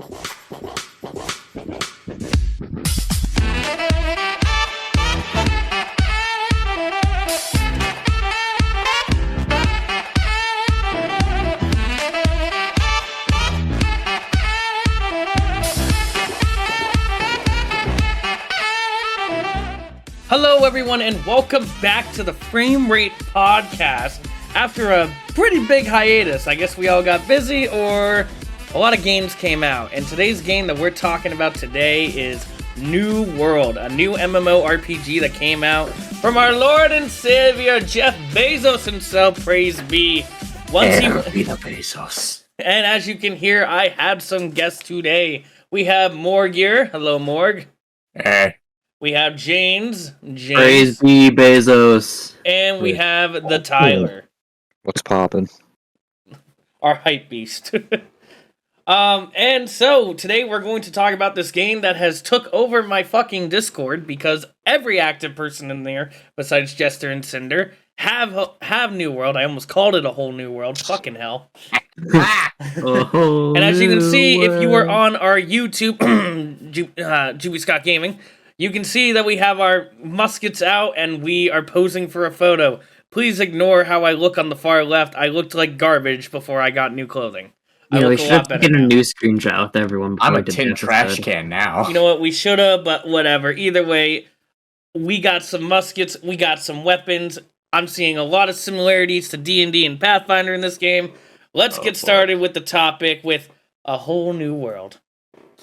Hello, everyone, and welcome back to the FrameRate podcast. After a pretty big hiatus, I guess we all got busy, or a lot of games came out. And today's game that we're talking about today is New World, a new MMORPG that came out from our Lord and Savior Jeff Bezos himself. Praise be. Be the Bezos. And as you can hear, I have some guests today. We have Morg here. Hello, Morg. Hey. We have James. Praise be Bezos. And we have the Tyler. What's poppin'? Our hype beast. And so today we're going to talk about this game that has took over my fucking Discord because every active person in there, besides Jester and Cinder, have New World. I almost called it a whole new world. Fucking hell. And as you can see, if you are on our YouTube, Juby Scott Gaming, you can see that we have our muskets out and we are posing for a photo. Please ignore how I look on the far left. I looked like garbage before I got new clothing. Yeah, we should have taken a new screenshot with everyone. I'm a tin trash can now. You know what? We should have, but whatever. Either way, we got some muskets. We got some weapons. I'm seeing a lot of similarities to D&D and Pathfinder in this game. Let's get started with the topic with a whole new world.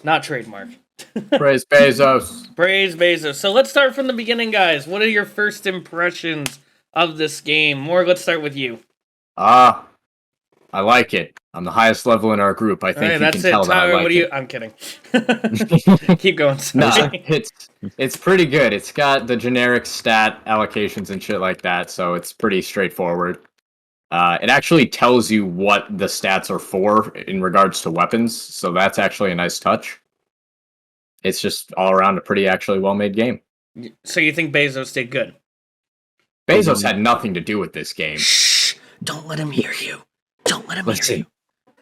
Not trademark. Praise Bezos. Praise Bezos. So let's start from the beginning, guys. What are your first impressions of this game? Morg, let's start with you. I like it. I'm the highest level in our group. I think you can tell that I like it. I'm kidding. Keep going. No, it's pretty good. It's got the generic stat allocations and shit like that, so it's pretty straightforward. It actually tells you what the stats are for in regards to weapons, so that's actually a nice touch. It's just all around a pretty actually well-made game. So you think Bezos did good? Bezos had nothing to do with this game. Shh! Don't let him hear you. Don't let him hear you.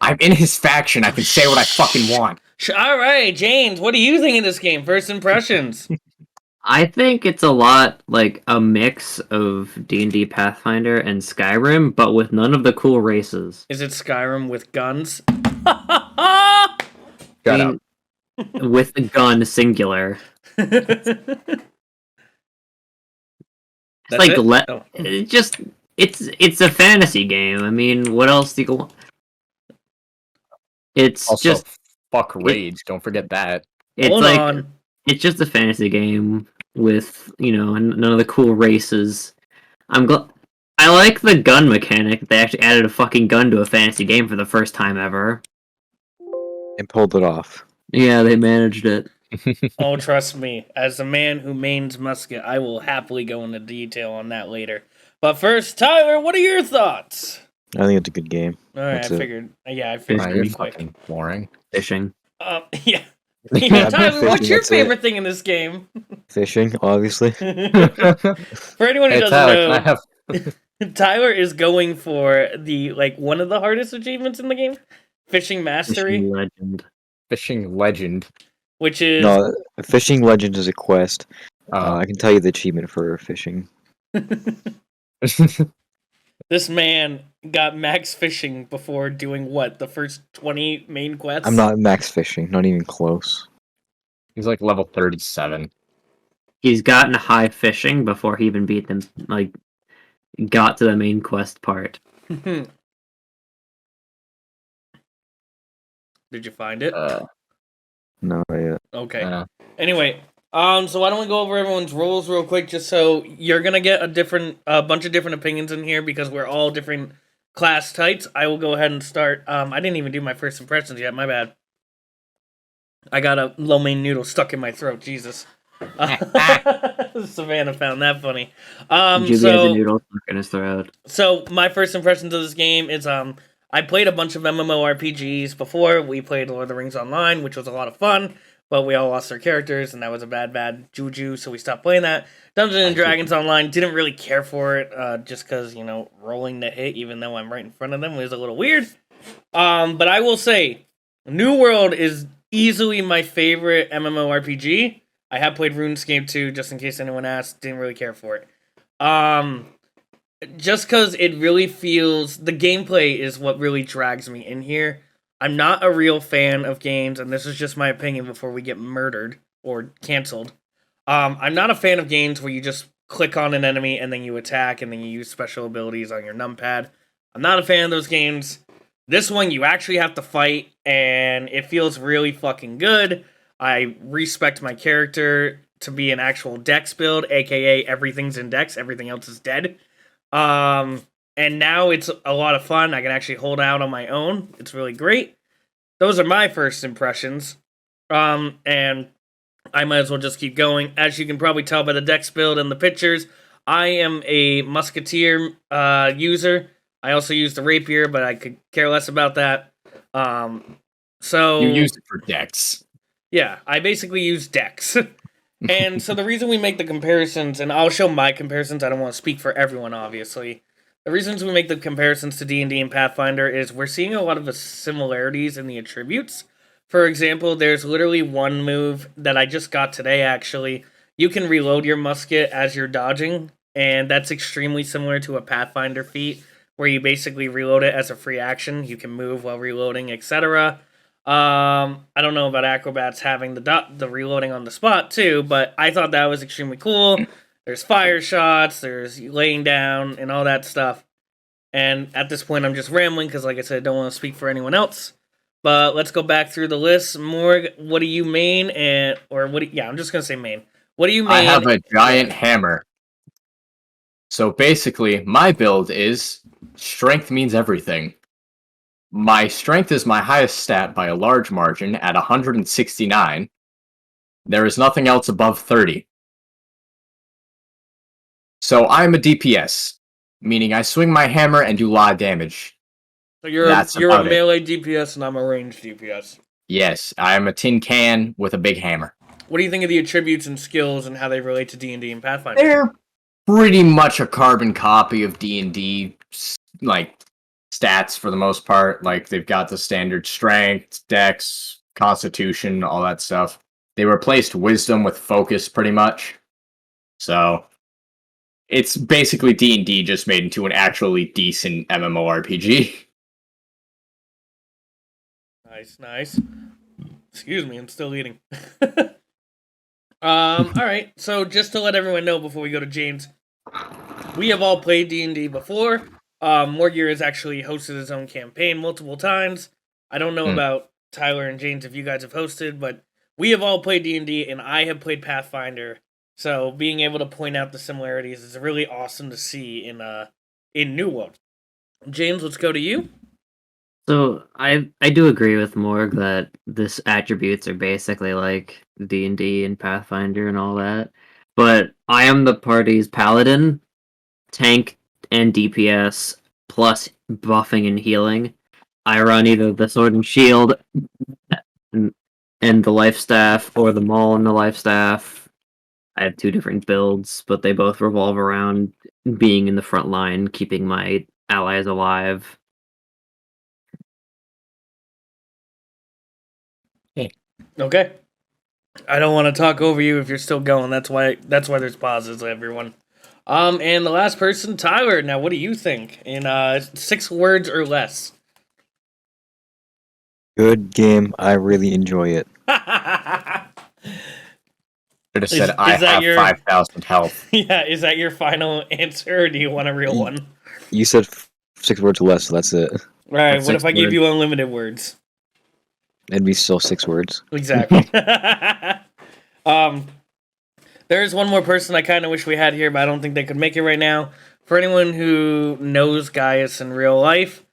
I'm in his faction. I can say what I fucking want. All right, James, what do you think of this game? First impressions? I think it's a lot like a mix of D&D Pathfinder and Skyrim, but with none of the cool races. Is it Skyrim with guns? Shut up. With the gun singular. It's a fantasy game. I mean, what else do you want? It's also, just fuck Rage. Don't forget that. It's just a fantasy game with, none of the cool races. I like the gun mechanic. They actually added a fucking gun to a fantasy game for the first time ever. And pulled it off. Yeah, they managed it. Oh, trust me. As a man who mains musket, I will happily go into detail on that later. But first, Tyler, what are your thoughts? I think it's a good game. All right, I figured it'd be quick. Fucking boring. Fishing. Yeah. Tyler, what's your favorite thing in this game? Fishing, obviously. For anyone who doesn't know, Tyler is going for one of the hardest achievements in the game, Fishing Mastery. Fishing Legend. Which is... No, Fishing Legend is a quest. I can tell you the achievement for fishing. This man got max fishing before doing what? The first 20 main quests? I'm not max fishing, not even close. He's like level 37. He's gotten high fishing before he even beat them, got to the main quest part. Did you find it? No, not yet. Okay. Anyway, so why don't we go over everyone's roles real quick, just so you're gonna get a bunch of different opinions in here because we're all different class types. I will go ahead and start. I didn't even do my first impressions yet. My bad. I got a lo mein noodle stuck in my throat. Jesus. Savannah found that funny. Julie has a noodle stuck in his throat. So my first impressions of this game is I played a bunch of MMORPGs before. We played Lord of the Rings Online, which was a lot of fun, but we all lost our characters, and that was a bad juju, so we stopped playing that. Dungeons & Dragons Online, didn't really care for it, just because, rolling the hit, even though I'm right in front of them, was a little weird. But I will say, New World is easily my favorite MMORPG. I have played RuneScape 2, just in case anyone asked. Didn't really care for it. Just because it really feels... The gameplay is what really drags me in here. I'm not a real fan of games, and this is just my opinion before we get murdered or canceled. I'm not a fan of games where you just click on an enemy and then you attack and then you use special abilities on your numpad. I'm not a fan of those games. This one, you actually have to fight, and it feels really fucking good. I respect my character to be an actual dex build, aka everything's in dex, everything else is dead. And now it's a lot of fun. I can actually hold out on my own. It's really great. Those are my first impressions. And I might as well just keep going. As you can probably tell by the dex build and the pictures, I am a musketeer user. I also use the rapier, but I could care less about that. So You use it for dex. yeah, I basically use dex. And so the reason we make the comparisons, and I'll show my comparisons, I don't want to speak for everyone, obviously. The reasons we make the comparisons to D&D and Pathfinder is we're seeing a lot of the similarities in the attributes. For example, there's literally one move that I just got today, actually. You can reload your musket as you're dodging, and that's extremely similar to a Pathfinder feat, where you basically reload it as a free action. You can move while reloading, etc. I don't know about acrobats having the reloading on the spot too, but I thought that was extremely cool. There's fire shots, there's laying down, and all that stuff. And at this point, I'm just rambling because, like I said, I don't want to speak for anyone else. But let's go back through the list. Morg, what do you main? I'm just gonna say main. What do you main? I have a giant hammer. So basically, my build is strength means everything. My strength is my highest stat by a large margin at 169. There is nothing else above 30. So I'm a DPS, meaning I swing my hammer and do a lot of damage. So you're a melee DPS and I'm a ranged DPS. Yes, I am a tin can with a big hammer. What do you think of the attributes and skills and how they relate to D&D and Pathfinder? They're pretty much a carbon copy of D&D, like, stats for the most part. Like, they've got the standard strength, dex, constitution, all that stuff. They replaced wisdom with focus pretty much. So it's basically D&D just made into an actually decent MMORPG. Nice. Excuse me, I'm still eating. Alright, so just to let everyone know before we go to James, we have all played D&D before. Morgier has actually hosted his own campaign multiple times. I don't know about Tyler and James if you guys have hosted, but we have all played D&D, and I have played Pathfinder. So being able to point out the similarities is really awesome to see in New World. James, let's go to you. So I do agree with Morg that this attributes are basically like D&D and Pathfinder and all that. But I am the party's paladin, tank, and DPS, plus buffing and healing. I run either the sword and shield and the life staff, or the maul and the life staff. I have two different builds, but they both revolve around being in the front line, keeping my allies alive. Okay. I don't want to talk over you if you're still going. That's why there's pauses, everyone. And the last person, Tyler. Now, what do you think in 6 words or less? Good game. I really enjoy it. Should have said I have 5,000 health. Yeah, is that your final answer, or do you want a real one? You said 6 words or less, so that's it. Right, what if I gave you unlimited words? It'd be still 6 words. Exactly. There's one more person I kind of wish we had here, but I don't think they could make it right now. For anyone who knows Gaius in real life,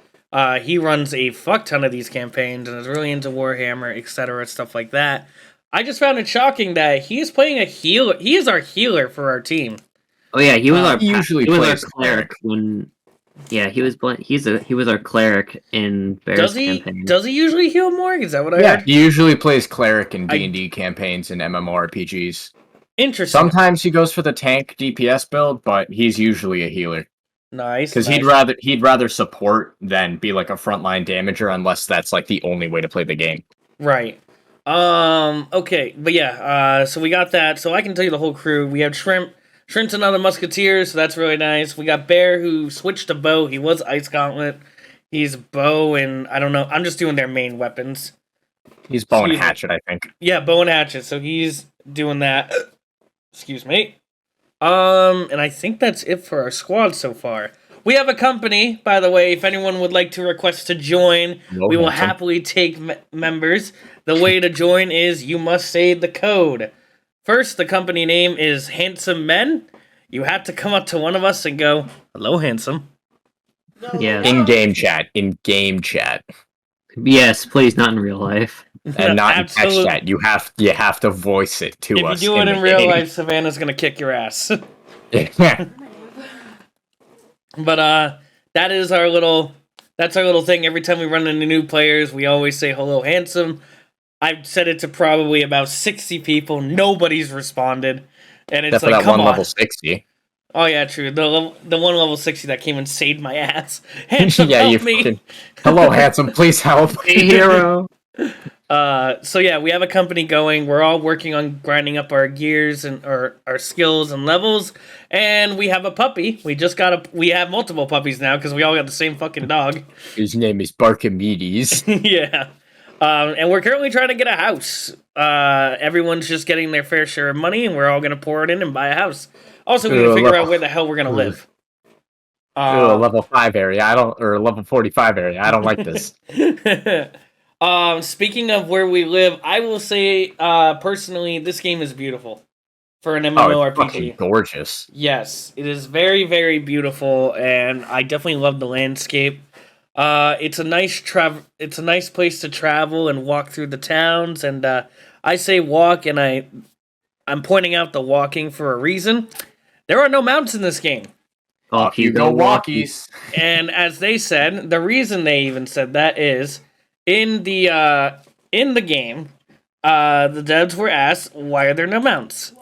he runs a fuck ton of these campaigns and is really into Warhammer, etc., stuff like that. I just found it shocking that he is playing a healer. He is our healer for our team. Oh yeah, he was our cleric when. Yeah, he was our cleric in Bear's campaign. Does he usually heal more? Is that what I heard? Yeah, he usually plays cleric in D&D campaigns and MMORPGs. Interesting. Sometimes he goes for the tank DPS build, but he's usually a healer. Nice. Because he'd rather support than be like a frontline damager, unless that's like the only way to play the game. Right. Okay, but yeah, so we got that. So I can tell you the whole crew. We have Shrimp. Shrimp's another musketeer, so that's really nice. We got Bear, who switched to bow. He was Ice Gauntlet. He's bow, and I don't know. I'm just doing their main weapons. He's bow and Excuse me. hatchet, I think. Yeah, bow and hatchet. So he's doing that. Excuse me. And I think that's it for our squad so far. We have a company, by the way. If anyone would like to request to join, we will happily take members. The way to join is you must say the code. First, the company name is Handsome Men. You have to come up to one of us and go, "Hello, handsome." Yeah. In-game chat. In-game chat. Yes, please, not in real life. And not in text chat. You have to voice it to If us. you do it in real life, Savannah's gonna kick your ass. Yeah. But that's our little thing. Every time we run into new players, we always say hello, handsome. I've said it to probably about 60 people. Nobody's responded, and it's Except for like, that come one on. level 60. Oh yeah, true. The one level 60 that came and saved my ass. Handsome, Yeah, help you me. fucking... Hello, handsome. Please help. Hey, hero. So yeah, we have a company going. We're all working on grinding up our gears and our skills and levels. And we have a puppy. We have multiple puppies now because we all got the same fucking dog. His name is Barkamedes. Yeah. And we're currently trying to get a house. Everyone's just getting their fair share of money, and we're all gonna pour it in and buy a house. Also, we need to figure out where the hell we're gonna live. Level 5 area. Or level 45 area. I don't like this. Speaking of where we live, I will say, personally, this game is beautiful for an Oh, it's MMORPG. fucking gorgeous. Yes, it is very, very beautiful, and I definitely love the landscape. It's a nice It's a nice place to travel and walk through the towns, and I say walk, and I'm pointing out the walking for a reason. There are no mounts in this game. Off you go, walkies. And as they said, the reason they even said that is in the game, the devs were asked, why are there no mounts?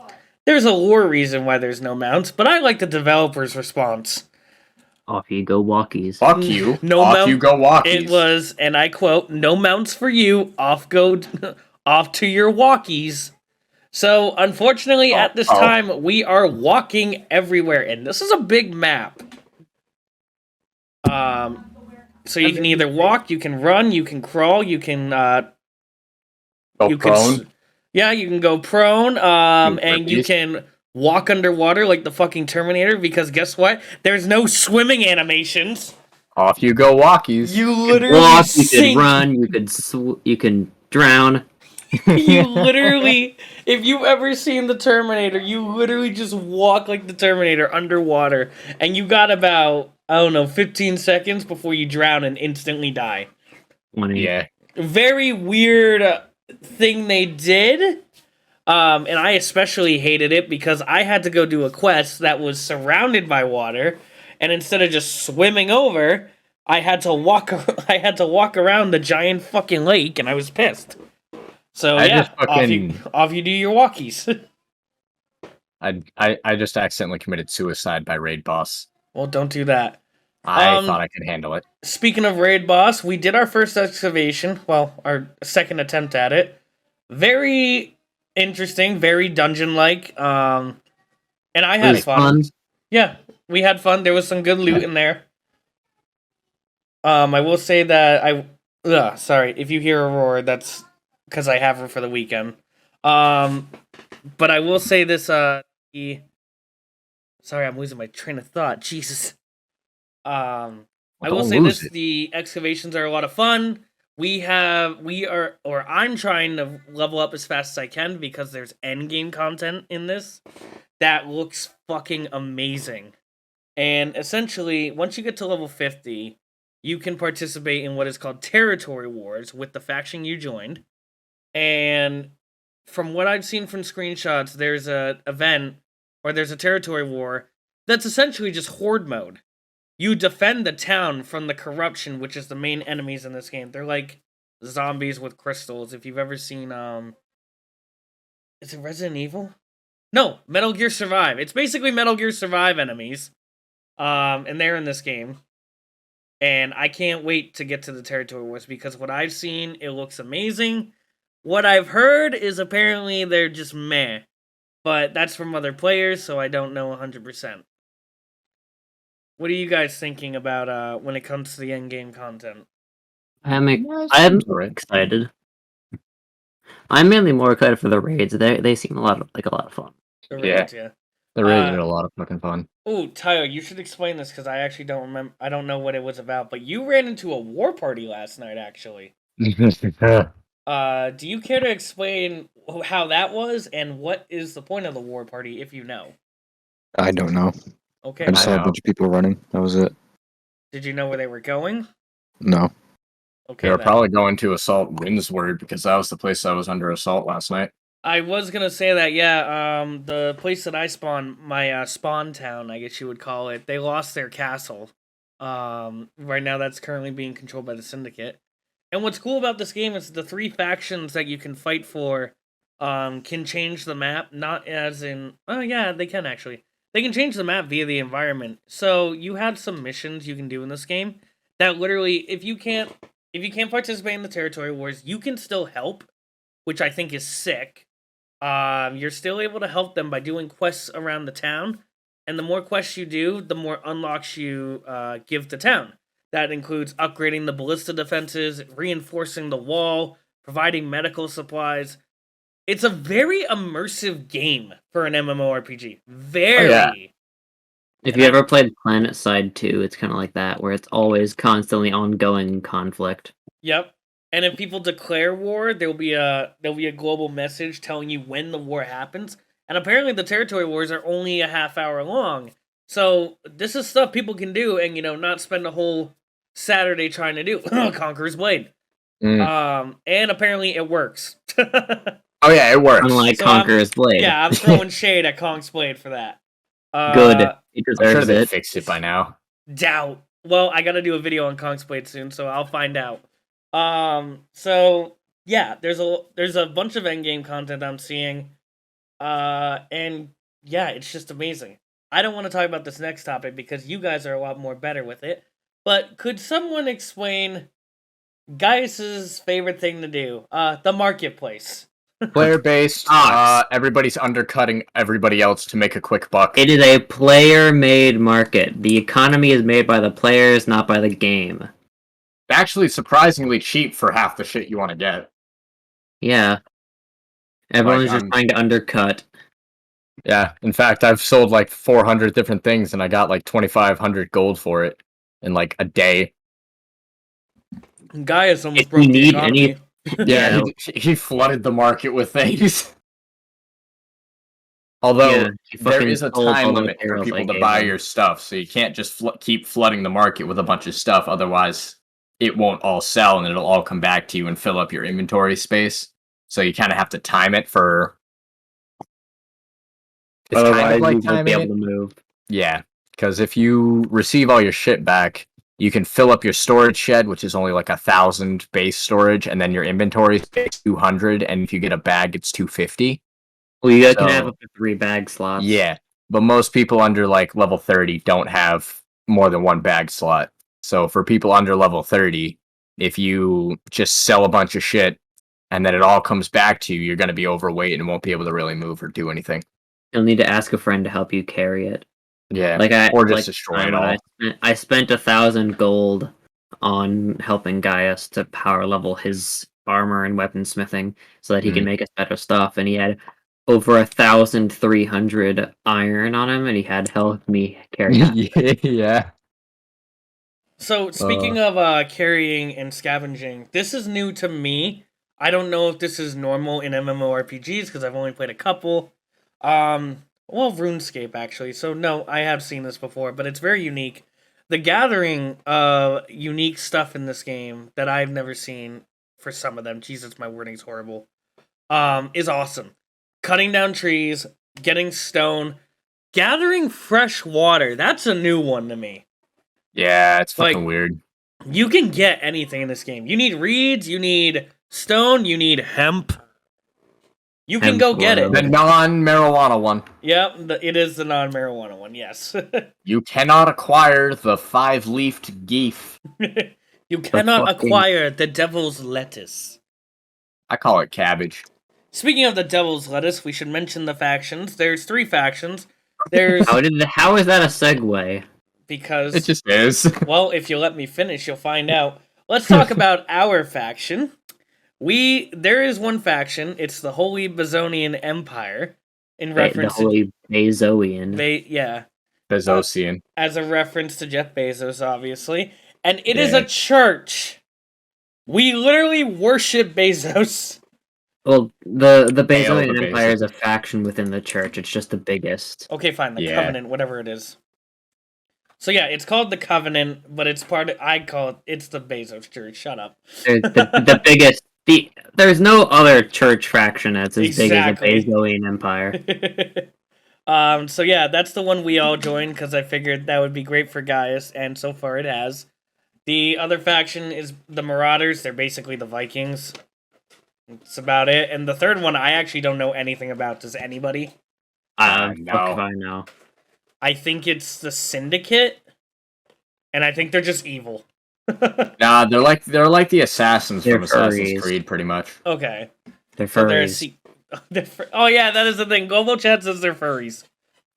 There's a lore reason why there's no mounts, but I like the developers' response. Off you go, walkies. Fuck you. No Off mount- you go, walkies. It was, and I quote, "No mounts for you. Off to your walkies." So, unfortunately, at this time, we are walking everywhere, and this is a big map. So you can either walk, you can run, you can crawl, you can Go prone. you can go prone, and you can walk underwater like the fucking Terminator, because guess what? There's no swimming animations. Off you go, walkies. You literally Walk, you sink. can run, you can drown. You literally, if you've ever seen the Terminator, you literally just walk like the Terminator underwater, and you got about, I don't know, 15 seconds before you drown and instantly die. Yeah. Very weird thing they did, and I especially hated it because I had to go do a quest that was surrounded by water, and instead of just swimming over, I had to walk around the giant fucking lake, and I was pissed. So off you do your walkies. I just accidentally committed suicide by raid boss. Well, don't do that. I thought I could handle it. Speaking of raid boss, we did our first excavation. Well, our second attempt at it. Very interesting, very dungeon-like. And I had fun. Yeah, we had fun. There was some good loot in there. I will say that sorry, if you hear a roar, that's because I have her for the weekend. But I will say this, sorry, I'm losing my train of thought. Jesus. I will say this, the excavations are a lot of fun. I'm trying to level up as fast as I can because there's endgame content in this that looks fucking amazing. And essentially, once you get to level 50, you can participate in what is called territory wars with the faction you joined. And from what I've seen from screenshots, there's a territory war that's essentially just horde mode. You defend the town from the corruption, which is the main enemies in this game. They're like zombies with crystals. If you've ever seen, is it Resident Evil? No, Metal Gear Survive. It's basically Metal Gear Survive enemies. And they're in this game. And I can't wait to get to the territory wars because what I've seen, it looks amazing. What I've heard is apparently they're just meh, but that's from other players, so I don't know 100%. What are you guys thinking about when it comes to the end-game content? I'm seems alright. excited. I'm mainly more excited for the raids. They seem a lot of fun. The Yeah. raids, yeah. The raid did a lot of fucking fun. Oh, Tayo, you should explain this because I actually don't remember. I don't know what it was about, but you ran into a war party last night, actually. Do you care to explain how that was and what is the point of the war party, if you know? I don't know. Okay. I just saw a know. bunch of people running. That was it. Did you know where they were going? No. Okay. They were then. probably going to assault Windsward because that was the place that was under assault last night. I was gonna say that, yeah. The place that I spawned, my spawn town, I guess you would call it, they lost their castle. Right now that's currently being controlled by the Syndicate. And what's cool about this game is the 3 factions that you can fight for, can change the map. Not as in, oh yeah, they can actually. They can change the map via the environment. So you have some missions you can do in this game that literally, if you can't participate in the territory wars, you can still help, which I think is sick. You're still able to help them by doing quests around the town, and the more quests you do, the more unlocks you give the town. That includes upgrading the ballista defenses, reinforcing the wall, providing medical supplies. It's a very immersive game for an MMORPG. Very. yeah. If you ever played Planet Side 2, it's kind of like that, where it's always constantly ongoing conflict. Yep. And if people declare war, there'll be a global message telling you when the war happens. And apparently the territory wars are only a half hour long. So this is stuff people can do and not spend a whole Saturday trying to do. Conqueror's Blade. And apparently it works. Oh yeah, it works. Unlike So Conqueror's Blade. Yeah, I'm throwing shade at Kong's Blade for that. Good. It I'm sure deserves they it. fixed it by now. Doubt. Well, I gotta do a video on Kong's Blade soon, so I'll find out. So yeah, there's a bunch of endgame content I'm seeing. And yeah, it's just amazing. I don't want to talk about this next topic because you guys are a lot more better with it. But could someone explain Gaius's favorite thing to do? The marketplace. Player based, Ox. everybody's undercutting everybody else to make a quick buck. It is a player-made market. The economy is made by the players, not by the game. Actually surprisingly cheap for half the shit you want to get. Yeah. Everyone's just I'm- trying to undercut. Yeah, in fact, I've sold like 400 different things and I got like 2,500 gold for it in like a day. Gaius almost If broke you the need economy. any- Yeah, he flooded the market with things. Although Yeah, he there fucking is a sold all time the limit for materials I people to gave buy him. your stuff, so you can't just keep flooding the market with a bunch of stuff. Otherwise, it won't all sell and it'll all come back to you and fill up your inventory space. So you kind of have to time it for. It's kind Otherwise, of like you won't be timing able it. to move. Yeah, because if you receive all your shit back, you can fill up your storage shed, which is only like 1,000 base storage, and then your inventory space 200, and if you get a bag, it's 250. Well, you can So- have up to 3 bag slots. Yeah, but most people under like level 30 don't have more than 1 bag slot. So for people under level 30, if you just sell a bunch of shit and then it all comes back to you, you're going to be overweight and won't be able to really move or do anything. You'll need to ask a friend to help you carry it. Yeah, Or just destroy it all. I spent 1,000 gold on helping Gaius to power level his armor and weaponsmithing so that he can make us better stuff, and he had over 1,300 iron on him, and he had helped me carry that. Yeah. So speaking of carrying and scavenging, this is new to me. I don't know if this is normal in MMORPGs because I've only played a couple. Well, RuneScape actually. So no, I have seen this before, but it's very unique. The gathering of unique stuff in this game that I've never seen for some of them. Jesus, my wording's horrible. Is awesome. Cutting down trees, getting stone, gathering fresh water. That's a new one to me. Yeah, it's fucking Like- weird. You can get anything in this game. You need reeds, you need stone, you need hemp. You can Hemp go get oil. The it. non-marijuana one. Yep, it is the non-marijuana one, yes. You cannot acquire the 5-leafed geef. You cannot fucking- acquire the devil's lettuce. I call it cabbage. Speaking of the devil's lettuce, we should mention the factions. There's 3 factions. There's How is that a segue? because It just is. well, if you let me finish, you'll find out. Let's talk about our faction. There is one faction. It's the Holy Bezonian Empire, in reference The Holy Bezoian. yeah, Bezosian. as a reference to Jeff Bezos, obviously, and it is a church. We literally worship Bezos. Well, the Hail Bezoian the Empire Bezos. is a faction within the church. It's just the biggest. Okay, fine, the Yeah. Covenant, whatever it is. So yeah, it's called the Covenant, but it's I call it's the Bezos Church. Shut up. The biggest. There's no other church faction that's as Exactly. big as the Bezoian Empire. So yeah, that's the one we all joined because I figured that would be great for Gaius, and so far it has. The other faction is the Marauders. They're basically the Vikings. That's about it. And the third one, I actually don't know anything about. Does anybody? Fuck No. if I know. I think it's the Syndicate, and I think they're just evil. Nah, they're like the assassins They're from Assassin's furries. Creed, pretty much. Okay. They're So they're furries. oh yeah, that is the thing. Global Chat says they're furries.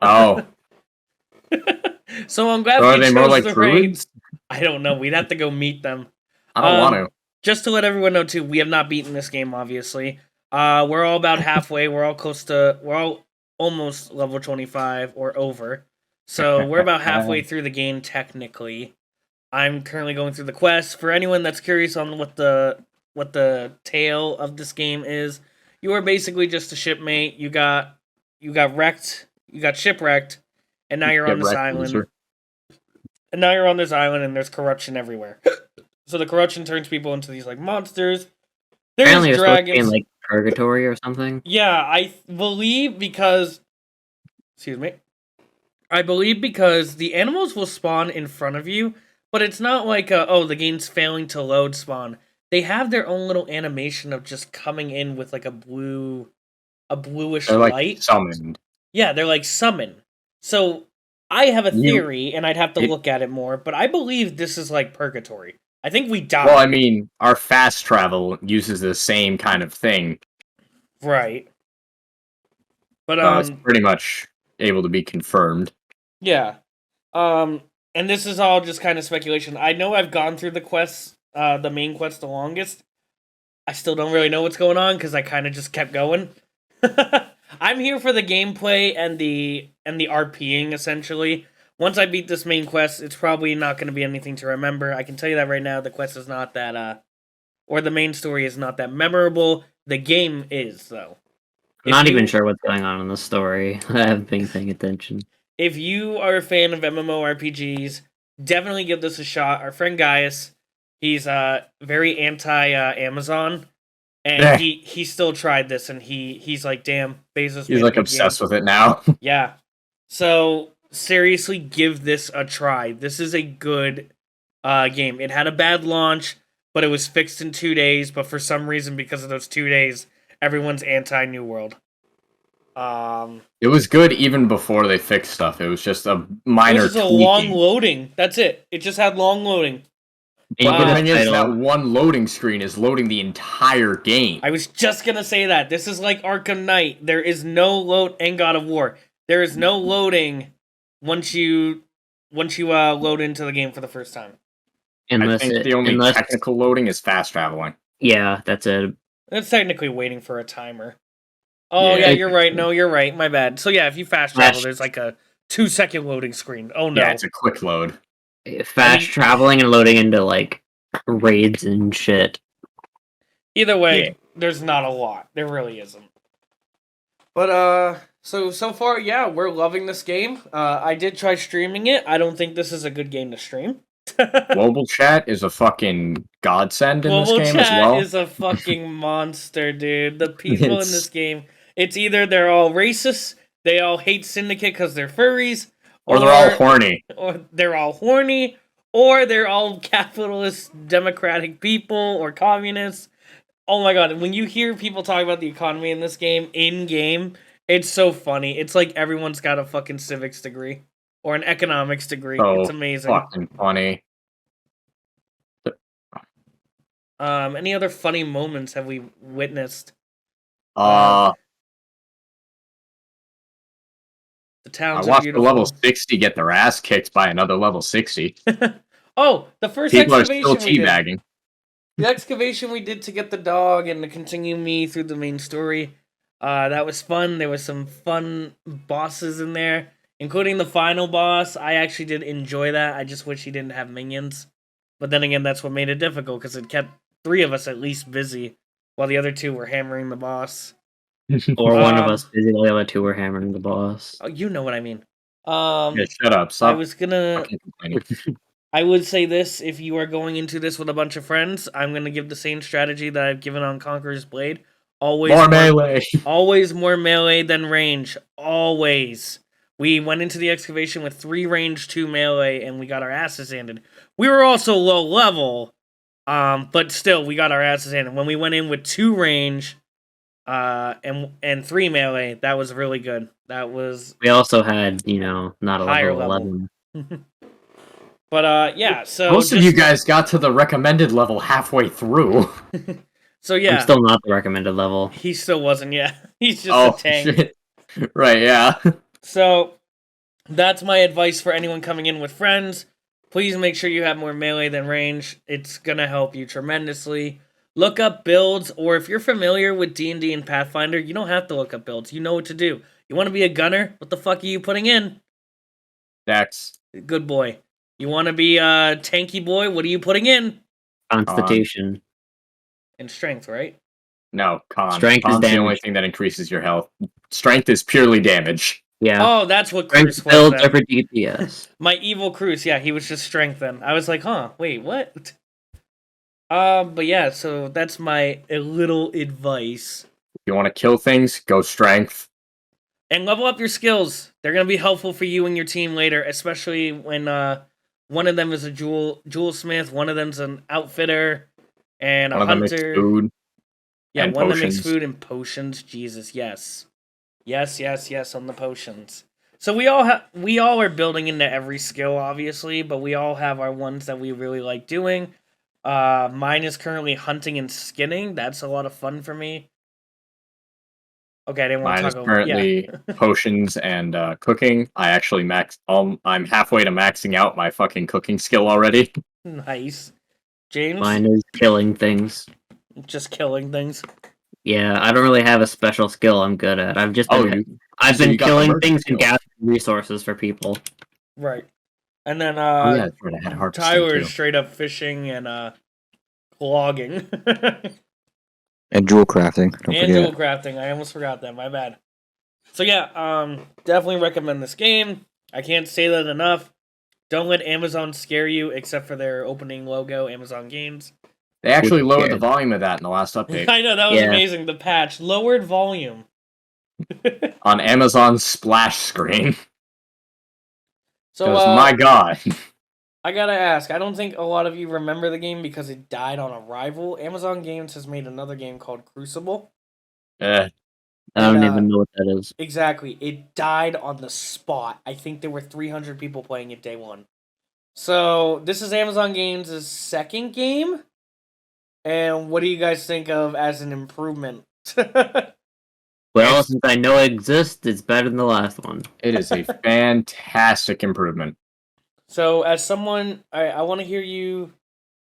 Oh, So I'm glad so are we they chose more like the raid. druids? I don't know. We'd have to go meet them. I don't want to. Just to let everyone know too, we have not beaten this game, obviously. We're all about halfway. We're all almost level 25 or over. So we're about halfway through the game technically. I'm currently going through the quest. For anyone that's curious on what the tale of this game is, you are basically just a shipmate. You got wrecked, you got shipwrecked, and now you're on this island. Loser. And now you're on this island and there's corruption everywhere. So the corruption turns people into these like monsters. There's Apparently, it's supposed to be dragons. in like purgatory or something. Yeah, I believe because excuse me. I believe because the animals will spawn in front of you, but it's not like the game's failing to load spawn. They have their own little animation of just coming in with like a bluish They're like light. summoned. Yeah, they're like summoned. So I have a You- theory, and I'd have to it- look at it more, but I believe this is like purgatory. I think we die. Well, I mean, our fast travel uses the same kind of thing, Right. But so it's pretty much able to be confirmed. yeah. And this is all just kind of speculation. I know I've gone through the quests, the main quest the longest. I still don't really know what's going on because I kind of just kept going. I'm here for the gameplay and the RPing essentially. Once I beat this main quest, it's probably not going to be anything to remember. I can tell you that right now. The quest is not that or the main story is not that memorable. The game is though. I'm not even sure what's going on in the story. I haven't been paying attention. If you are a fan of MMORPGs, definitely give this a shot. Our friend Gaius, he's very anti Amazon, and Yeah. he still tried this, and he's like, damn, Bezos. He's made a like good obsessed game. with it now. Yeah. So seriously, give this a try. This is a good game. It had a bad launch, but it was fixed in 2 days. But for some reason, because of those 2 days, everyone's anti New World. It was good even before they fixed stuff. It was just a It minor was just a tweaking. long loading. That's it. It just had long loading. But the Wow. thing is, that one loading screen is loading the entire game. I was just gonna say that. This is like Arkham Knight. There is no load and God of War. There is no loading once you load into the game for the first time. Unless I think the only technical loading is fast traveling. Yeah, that's it. It's technically waiting for a timer. Oh yeah, Yeah. you're right. No, you're right. My bad. So yeah, if you fast travel, there's like a 2-second loading screen. Oh no. Yeah, it's a quick load. Fast traveling and loading into like raids and shit. Either way, Yeah. there's not a lot. There really isn't. But so far, yeah, we're loving this game. I did try streaming it. I don't think this is a good game to stream. Global chat is a fucking godsend in Global this game chat as well. is a fucking monster, dude. The people in It's- this game, it's either they're all racist, they all hate Syndicate because they're furries, Or they're all horny. or they're all horny, or they're all capitalist, democratic people, or communists. Oh my god, when you hear people talk about the economy in this game, in-game, it's so funny. It's like everyone's got a fucking civics degree, or an economics degree. So It's amazing. fucking funny. Any other funny moments have we witnessed? I The towns are watched the level beautiful. 60 get their ass kicked by another level 60. Oh, the first People are still excavation we did. teabagging. The excavation we did to get the dog and to continue me through the main story. That was fun. There was some fun bosses in there, including the final boss. I actually did enjoy that. I just wish he didn't have minions. But then again, that's what made it difficult, because it kept 3 of us at least busy, while the other 2 were hammering the boss. Or one of us busy, the other 2 were hammering the boss. Oh, you know what I mean. Yeah, shut up. I Stop was gonna... fucking complaining. I would say this, if you are going into this with a bunch of friends, I'm going to give the same strategy that I've given on Conqueror's Blade. Always More melee. Always more melee than range. Always. We went into the excavation with 3 range, 2 melee, and we got our asses handed. We were also low level, but still, we got our asses handed. When we went in with 2 range, and 3 melee, that was really good. That was... We also had, not a Higher level level. 11. But, yeah, so... Most of you guys got to the recommended level halfway through. So, yeah. I'm still not the recommended level. He still wasn't, yeah. He's just a tank. Shit. Right, yeah. So, that's my advice for anyone coming in with friends. Please make sure you have more melee than range. It's gonna help you tremendously. Look up builds, or if you're familiar with D&D and Pathfinder, you don't have to look up builds. You know what to do. You want to be a gunner? What the fuck are you putting in? Dex. Good boy. You want to be a tanky boy? What are you putting in? Constitution. And strength, right? No, con. Strength is Con's the only damage. thing that increases your health. Strength is purely damage. Yeah. Oh, that's what Strength Cruz was builds then. over DPS. My evil Cruz, yeah, he was just strength then. I was like, huh, wait, what? But yeah, so that's my little advice. If you want to kill things, go strength. And level up your skills. They're gonna be helpful for you and your team later, especially when one of them is a jewel smith, one of them's an outfitter, and a One of them makes hunter. food. Yeah, and one that makes potions. food and potions. Jesus, yes. Yes on the potions. So we all are building into every skill, obviously, but we all have our ones that we really like doing. Mine is currently hunting and skinning. That's a lot of fun for me. Okay, I didn't want Mine to is talk about currently potions and cooking. I actually I'm halfway to maxing out my fucking cooking skill already. Nice. James? Mine is killing things. Just killing things. Yeah, I don't really have a special skill I'm good at. I've just Oh, been, you- I've so been you got the killing murder things skill. and gathering resources for people. Right. And then Oh, yeah, that's right, I had harvesting, Tyler too. is straight up fishing and logging. And jewel crafting. Don't And forget. jewel crafting. I almost forgot that. My bad. So yeah, definitely recommend this game. I can't say that enough. Don't let Amazon scare you, except for their opening logo, Amazon Games. They actually Who's lowered the scared? volume of that in the last update. I know, that was Yeah. amazing. The patch. Lowered volume. On Amazon's splash screen. So, Because, my god. I gotta ask, I don't think a lot of you remember the game because it died on arrival. Amazon Games has made another game called Crucible. Eh, I don't And, even know what that is. Exactly. It died on the spot. I think there were 300 people playing it day one. So, this is Amazon Games' second game. And what do you guys think of as an improvement? Well, since I know it exists, it's better than the last one. it is a fantastic improvement. So, as someone, I want to hear you.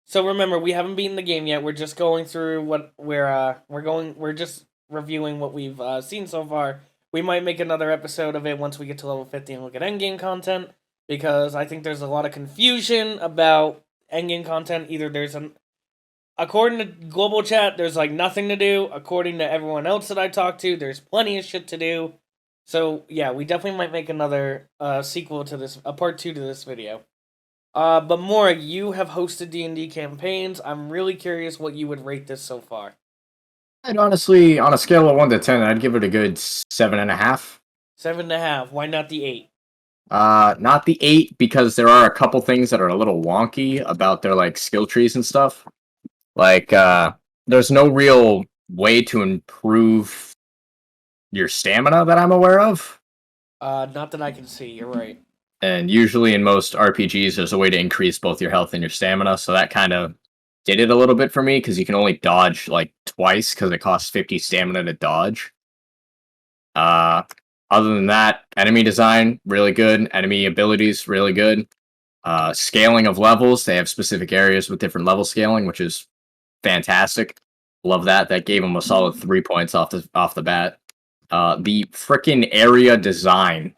So, remember, we haven't beaten the game yet. We're just going through what we're just reviewing what we've seen so far. We might make another episode of it once we get to level 50 and look at endgame content, because I think there's a lot of confusion about endgame content. Either there's according to global chat, there's like nothing to do. According to everyone else that I talked to, there's plenty of shit to do. So yeah, we definitely might make another sequel to this, a part 2 to this video. But Mora, you have hosted D&D campaigns. I'm really curious what you would rate this so far. I'd honestly, on a scale of 1 to 10, I'd give it a good 7.5. 7.5. Why not the 8? Not the 8, because there are a couple things that are a little wonky about their, like, skill trees and stuff. Like, there's no real way to improve your stamina that I'm aware of. Not that I can see. You're right. And usually in most RPGs, there's a way to increase both your health and your stamina, so that kind of did it a little bit for me because you can only dodge like twice because it costs 50 stamina to dodge. Other than that, enemy design really good. Enemy abilities really good. Scaling of levels, they have specific areas with different level scaling, which is fantastic. Love that. That gave them a solid 3 points off the bat. The frickin' area design,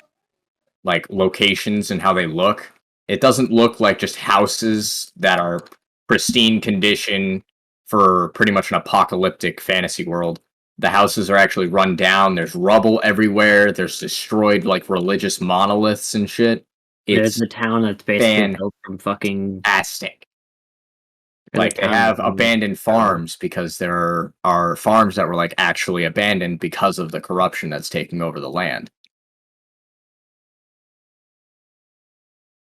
like locations and how they look, it doesn't look like just houses that are pristine condition for pretty much an apocalyptic fantasy world. The houses are actually run down. There's rubble everywhere. There's destroyed like religious monoliths and shit. There's It's a town that's basically built from fucking. fantastic. There's a Like they town have that's- abandoned farms because there are farms that were like actually abandoned because of the corruption that's taking over the land.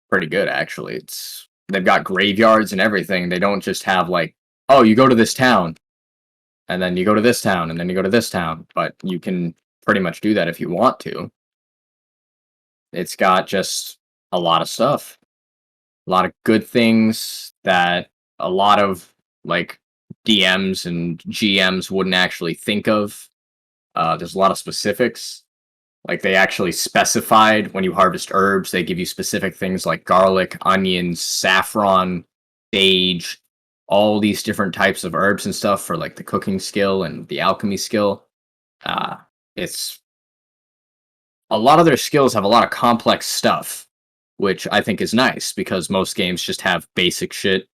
Pretty good actually. They've got graveyards and everything. They don't just have like, oh, you go to this town and then you go to this town and then you go to this town, but you can pretty much do that if you want to. It's got just a lot of stuff. A lot of good things that a lot of like DMs and GMs wouldn't actually think of. There's a lot of specifics. Like they actually specified when you harvest herbs, they give you specific things like garlic, onions, saffron, sage, all these different types of herbs and stuff for like the cooking skill and the alchemy skill. It's a lot of their skills have a lot of complex stuff, which I think is nice because most games just have basic shit.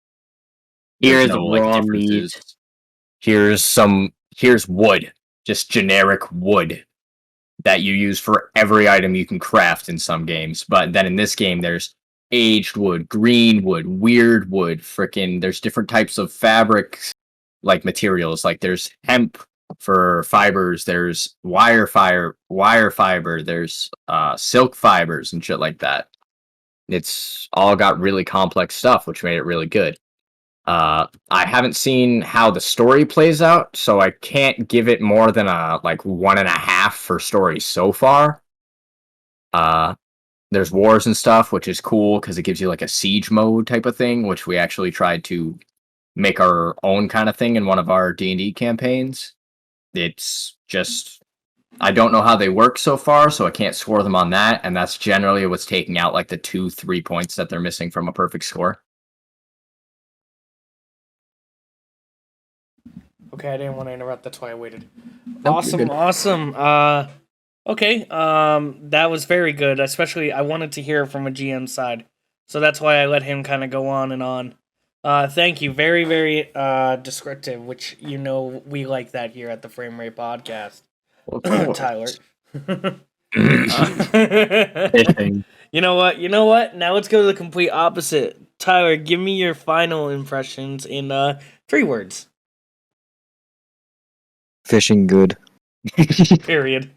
Here's There's no, like, raw differences. meat. Here's wood, just generic wood that you use for every item you can craft in some games. But then in this game, there's aged wood, green wood, weird wood, there's different types of fabrics, like materials. Like there's hemp for fibers, there's wire fiber, there's silk fibers and shit like that. It's all got really complex stuff, which made it really good. I haven't seen how the story plays out, so I can't give it more than a like 1.5 for story so far. There's wars and stuff, which is cool because it gives you like a siege mode type of thing, which we actually tried to make our own kind of thing in one of our D&D campaigns. It's just I don't know how they work so far, so I can't score them on that, and that's generally what's taking out like the 2-3 points that they're missing from a perfect score. Okay, I didn't want to interrupt. That's why I waited. Nope, you're good. Awesome. Okay. That was very good. Especially, I wanted to hear it from a GM side, so that's why I let him kind of go on and on. Thank you. Very, very descriptive, which we like that here at the FrameRate podcast. Tyler. Fishing. You know what? Now let's go to the complete opposite. Tyler, give me your final impressions in 3 words. Fishing good. Period.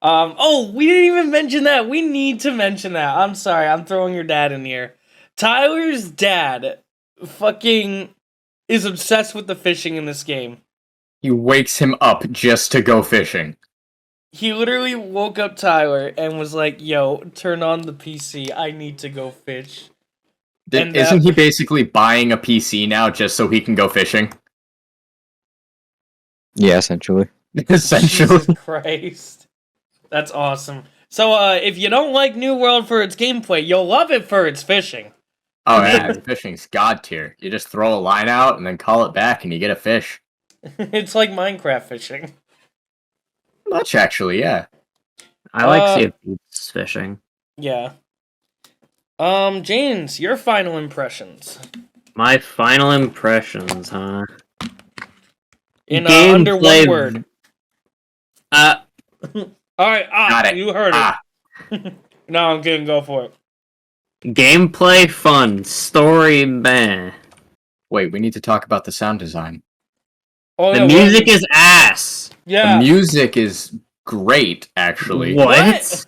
Oh, we didn't even mention that. We need to mention that. I'm sorry. I'm throwing your dad in here. Tyler's dad fucking is obsessed with the fishing in this game. He wakes him up just to go fishing. He literally woke up Tyler and was like, yo, turn on the PC. I need to go fish. And Isn't he basically buying a PC now just so he can go fishing? Yeah, essentially. Essentially. Jesus Christ. That's awesome. So, if you don't like New World for its gameplay, you'll love it for its fishing. Oh yeah, fishing's god tier. You just throw a line out and then call it back and you get a fish. It's like Minecraft fishing. Much actually, yeah. I like Sea of Thieves fishing. Yeah. James, your final impressions. My final impressions, huh? In Gameplay- under 1 word. Alright, Got it. you heard it. No, I'm kidding, go for it. Gameplay fun, story meh. Wait, we need to talk about the sound design. Oh, The yeah, music what- is ass. Yeah. The music is great, actually. What?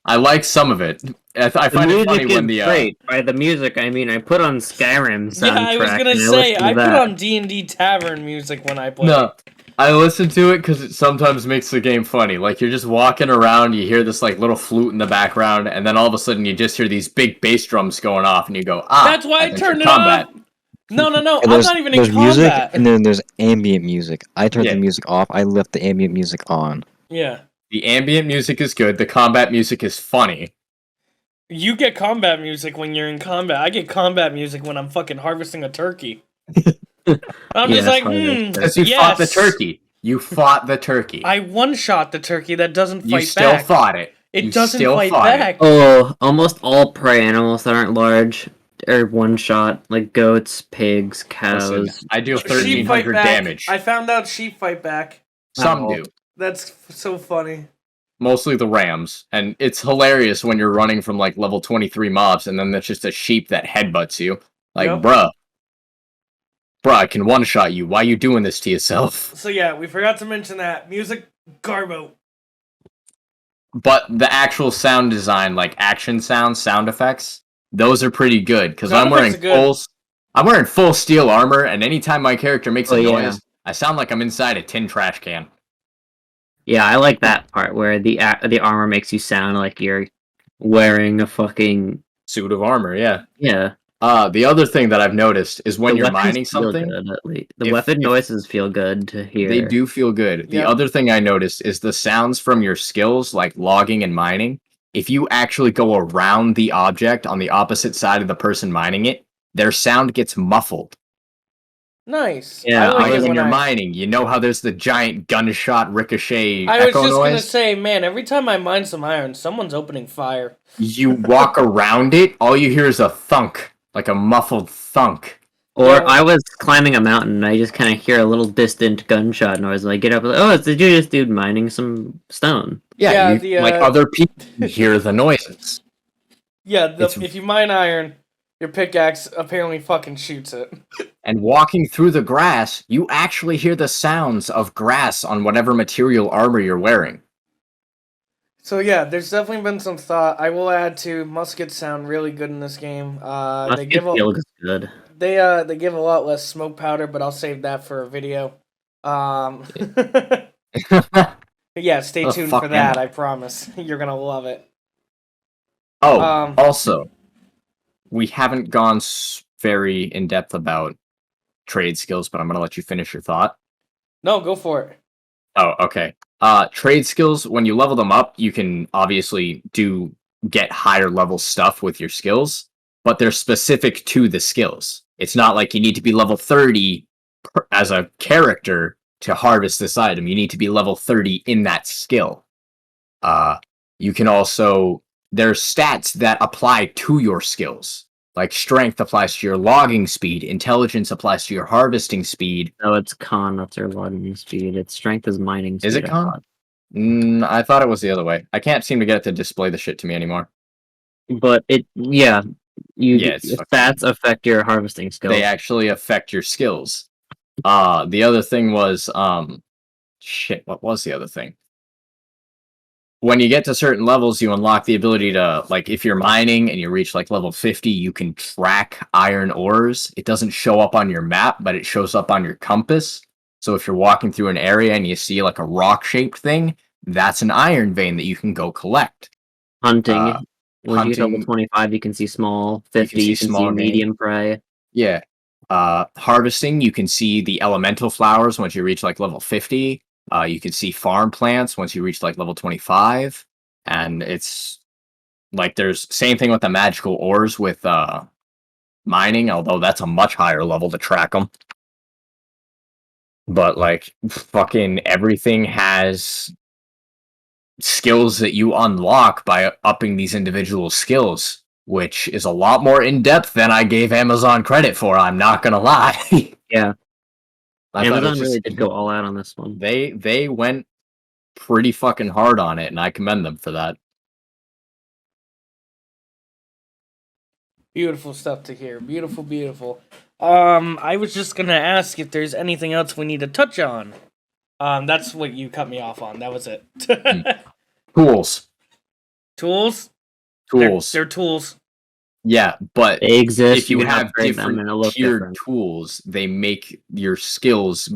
I like some of it. I The find it funny music when is the great. By the music, I mean I put on Skyrim soundtrack. Yeah, I was gonna and say, listened I to put that. on D&D Tavern music when I play. no, I listen to it because it sometimes makes the game funny. Like you're just walking around, you hear this like little flute in the background, and then all of a sudden you just hear these big bass drums going off, and you go, "Ah, That's why I adventure turned it combat." off. No, And I'm not even in there's music, combat. and then there's ambient music. I turned Yeah. the music off. I left the ambient music on. Yeah. The ambient music is good. The combat music is funny. You get combat music when you're in combat. I get combat music when I'm fucking harvesting a turkey. I'm just like, Because you fought the turkey. You fought the turkey. I one-shot the turkey that doesn't You fight still back. fought it. It You doesn't still fight fought it. back. Oh, almost all prey animals that aren't large are one shot, like goats, pigs, cows. Listen, I do Sheep fight 1,300 back. damage. I found out sheep fight back. Some Ow. do. That's so funny. Mostly the rams. And it's hilarious when you're running from like level 23 mobs and then there's just a sheep that headbutts you. Like, Yep. bruh, I can one-shot you. Why you doing this to yourself? So yeah, we forgot to mention that. Music, Garbo. But the actual sound design, like action sounds, sound effects, those are pretty good. Because Sound I'm wearing effects are good. I'm wearing full steel armor, and anytime my character makes a Oh, yeah. noise, I sound like I'm inside a tin trash can. Yeah, I like that part where the armor makes you sound like you're wearing a fucking Suit of armor, yeah. yeah. The other thing that I've noticed is when The you're weapons mining feel something, good, at least. The if- weapon if- noises feel good to hear. they do feel good. The Yep. other thing I noticed is the sounds from your skills, like logging and mining. If you actually go around the object on the opposite side of the person mining it, their sound gets muffled. Nice. Yeah, I like Like it when when you're I... mining, you know how there's the giant gunshot ricochet I was echo just gonna noise? say, man, every time I mine some iron, someone's opening fire. You walk around it, all you hear is a thunk, like a muffled thunk. Or Yeah. I was climbing a mountain and I just kind of hear a little distant gunshot noise. And I get up and oh, it's the Judas dude mining some stone. Yeah, like other people hear the noises. Yeah, It's- if you mine iron, your pickaxe apparently fucking shoots it. And walking through the grass, you actually hear the sounds of grass on whatever material armor you're wearing. So yeah, there's definitely been some thought. I will add to muskets sound really good in this game. They give a feels good. they give a lot less smoke powder, but I'll save that for a video. Yeah, stay Oh, tuned fuck for that. am I? I promise you're gonna love it. Oh, also, we haven't gone very in depth about trade skills, but I'm gonna let you finish your thought. No, go for it. Oh, okay. Trade skills, when you level them up, you can obviously get higher level stuff with your skills, but they're specific to the skills. It's not like you need to be level 30 as a character to harvest this item. You need to be level 30 in that skill. You can also, there's stats that apply to your skills. Like strength applies to your logging speed, intelligence applies to your harvesting speed. No, it's con, that's your logging speed. Its strength is mining speed. Is it I con? thought. I thought it was the other way. I can't seem to get it to display the shit to me anymore. But it, yeah. Yeah, it's stats affect your harvesting skills. They actually affect your skills. The other thing was, shit, what was the other thing? When you get to certain levels, you unlock the ability to, like, if you're mining and you reach, like, level 50, you can track iron ores. It doesn't show up on your map, but it shows up on your compass. So if you're walking through an area and you see, like, a rock-shaped thing, that's an iron vein that you can go collect. Hunting. When you get level hunting- 25, you can see small. 50, you can see small game. medium prey. Yeah. Harvesting, you can see the elemental flowers once you reach, like, level 50. You can see farm plants once you reach like level 25, and it's like there's same thing with the magical ores with mining, although that's a much higher level to track them. But like fucking everything has skills that you unlock by upping these individual skills, which is a lot more in depth than I gave Amazon credit for. I'm not gonna lie. Yeah. I thought it Amazon was really just- did go all out on this one. They went pretty fucking hard on it, and I commend them for that. Beautiful stuff to hear. Beautiful, beautiful. I was just gonna ask if there's anything else we need to touch on. That's what you cut me off on. That was it. Tools. Tools? Tools. They're tools. Yeah, but They exist. if you can have upgrade them, and different it'll look tiered different. tools, they make your skills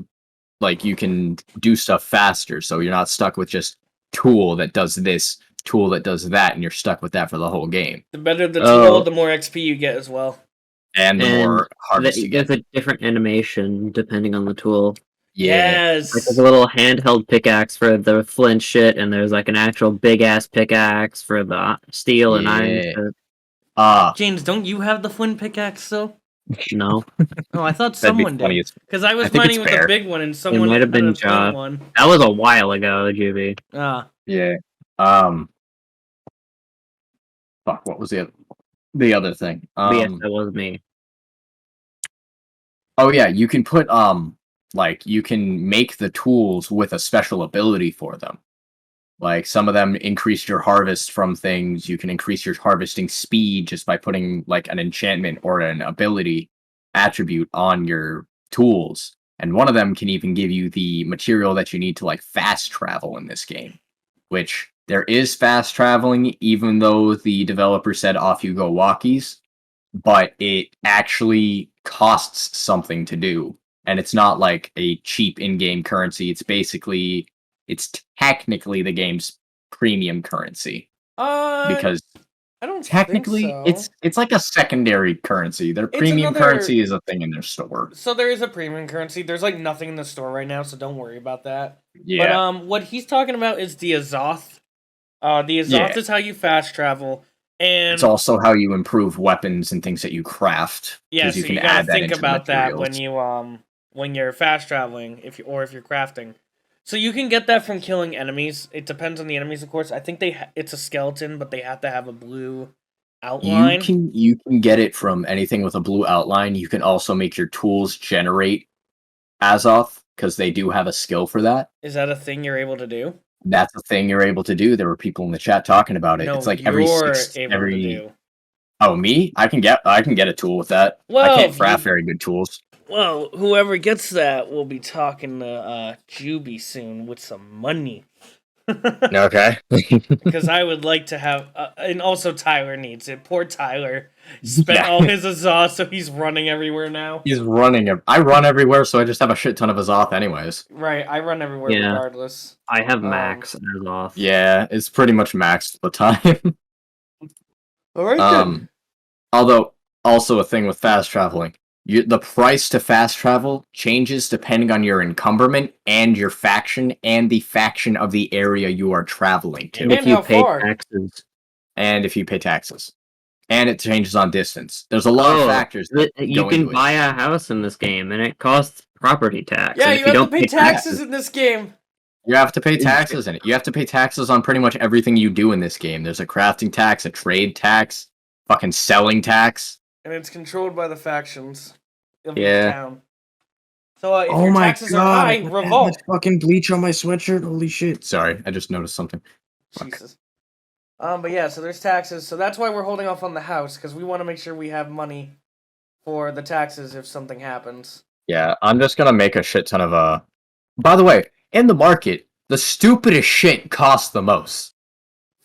like you can do stuff faster. So you're not stuck with just tool that does this, tool that does that, and you're stuck with that for the whole game. The better the Oh. tool, the more XP you get as well. And the more harvest you get. There's a different animation depending on the tool. Yeah. Like Yes. there's a little handheld pickaxe for the flint shit, and there's like an actual big ass pickaxe for the steel and iron Yeah. shit. James, don't you have the flint pickaxe though? No, Oh, I thought That'd be someone funny did. as- Because I was I think mining it's with fair. a big one, and someone might have been had a flint Josh. one. that was a while ago, GB. Ah, Yeah. Fuck, what was the other thing? But yes, that was me. Oh yeah, you can put like you can make the tools with a special ability for them. Like some of them increase your harvest from things. You can increase your harvesting speed just by putting like an enchantment or an ability attribute on your tools. And one of them can even give you the material that you need to like fast travel in this game. Which there is fast traveling, even though the developer said off you go walkies, but it actually costs something to do. And it's not like a cheap in-game currency. It's technically the game's premium currency. Because I don't technically think so. it's like a secondary currency. Their It's premium another- currency is a thing in their store. So there is a premium currency. There's like nothing in the store right now, so don't worry about that. Yeah. But what he's talking about is the Azoth. The Azoth Yeah. is how you fast travel, and It's also how you improve weapons and things that you craft. yeah, 'cause so you can gotta add that think into the about that when materials. when you're fast traveling, if you're crafting. So you can get that from killing enemies. It depends on the enemies, of course. I think it's a skeleton, but they have to have a blue outline. You can get it from anything with a blue outline. You can also make your tools generate Azoth because they do have a skill for that. Is that a thing you're able to do? That's a thing you're able to do. There were people in the chat talking about it. No, It's like you're able to do. Oh, me? I can get a tool with that. Well, I can't craft very good tools. Well, whoever gets that will be talking to Juby soon with some money. Okay. Because I would like to have, and also Tyler needs it. Poor Tyler spent all his Azoth, so he's running everywhere now. He's running. I run everywhere, so I just have a shit ton of Azoth anyways. Right, I run everywhere Yeah. regardless. I have max as off. Yeah, it's pretty much maxed the time. Alright then. Although, also a thing with fast traveling. The price to fast travel changes depending on your encumberment and your faction and the faction of the area you are traveling to. And And if you how pay far? taxes. And if you pay taxes. And it changes on distance. There's a lot of factors that You go can into buy it. a house in this game, and it costs property tax. Yeah, and you if have to don't pay taxes in this game. You have to pay taxes in it. You have to pay taxes on pretty much everything you do in this game. There's a crafting tax, a trade tax, fucking selling tax. And it's controlled by the factions of Yeah. the town. So if your taxes are high, revolt. Fucking bleach on my sweatshirt. Holy shit. Sorry, I just noticed something. Fuck. Jesus. But yeah, so there's taxes. So that's why we're holding off on the house, because we want to make sure we have money for the taxes if something happens. Yeah, I'm just gonna make a shit ton of By the way, in the market, the stupidest shit costs the most.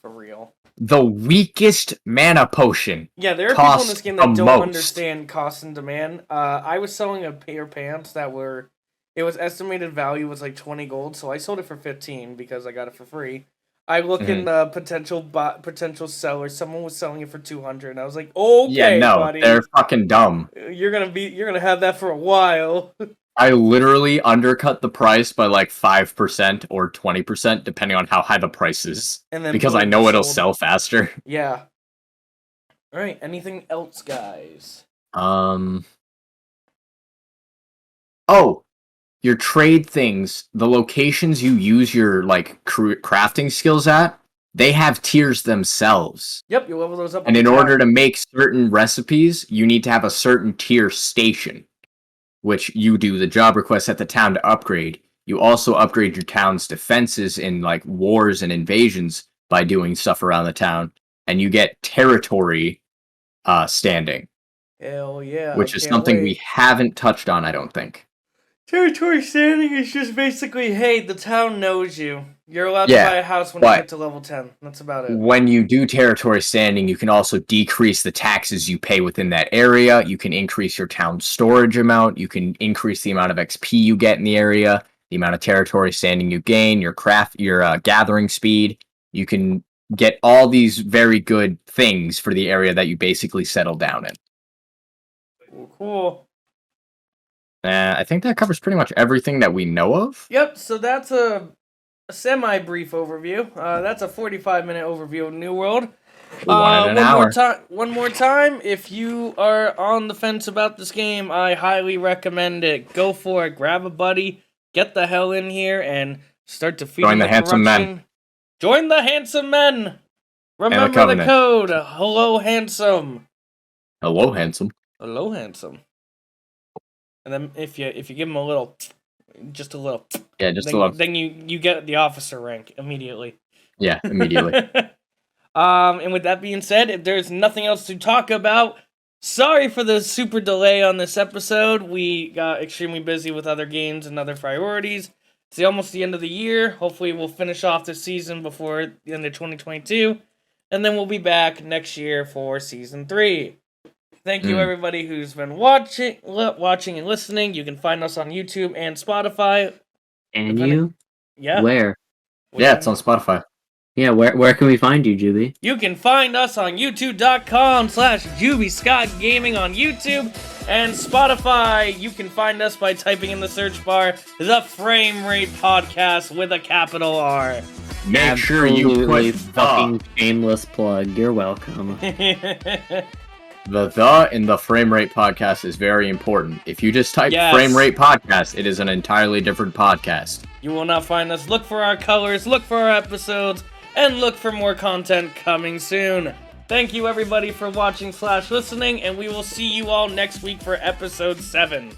For real. The weakest mana potion. Yeah, there are people in Costs this game that the don't most. understand cost and demand. I was selling a pair of pants that were... It was estimated value was like 20 gold, so I sold it for 15 because I got it for free. I look in the potential seller. Someone was selling it for 200, and I was like, "Okay, Yeah, no, buddy, they're fucking dumb. you're gonna have that for a while." I literally undercut the price by like 5% or 20%, depending on how high the price is. And then Because I boom, know it'll sold. sell faster. Yeah. All right. Anything else, guys? Oh, your trade things, the locations you use your like crafting skills at, they have tiers themselves. Yep, you level those up. And on in the order top. to make certain recipes, you need to have a certain tier station, which you do the job requests at the town to upgrade. You also upgrade your town's defenses in like wars and invasions by doing stuff around the town, and you get territory standing, Hell yeah! which I is can't something wait. we haven't touched on, I don't think. Territory standing is just basically, hey, the town knows you. You're allowed to Yeah, buy a house when you but- get to level 10. That's about it. When you do territory standing, you can also decrease the taxes you pay within that area. You can increase your town storage amount. You can increase the amount of XP you get in the area, the amount of territory standing you gain, your gathering speed. You can get all these very good things for the area that you basically settle down in. Cool. I think that covers pretty much everything that we know of. Yep, so that's a semi-brief overview. That's a 45-minute overview of New World. One hour. One more time, if you are on the fence about this game, I highly recommend it. Go for it. Grab a buddy, get the hell in here, and start defeating Join the handsome men. corruption. Join the handsome men! Remember the Covenant. code. Hello, handsome. Hello, handsome. Hello, handsome. And then if you give him a little, just a little, Yeah, just a little. then you get the officer rank immediately. Yeah, immediately. And with that being said, if there's nothing else to talk about, sorry for the super delay on this episode. We got extremely busy with other games and other priorities. It's almost the end of the year. Hopefully we'll finish off this season before the end of 2022. And then we'll be back next year for Season 3. Thank you everybody who's been watching and listening. You can find us on YouTube and Spotify. And you? Yeah. Where? Yeah, it's on Spotify. Yeah, where can we find you, Juby? You can find us on youtube.com/JubyScottGaming on YouTube and Spotify. You can find us by typing in the search bar the FrameRate Podcast with a capital R. Make sure you Absolutely put fucking shameless plug. You're welcome. the in the FrameRate Podcast is very important. If you just type Yes. FrameRate Podcast, it is an entirely different podcast. You will not find us. Look for our colors, look for our episodes, and look for more content coming soon. Thank you everybody for watching / listening, and we will see you all next week for episode 7.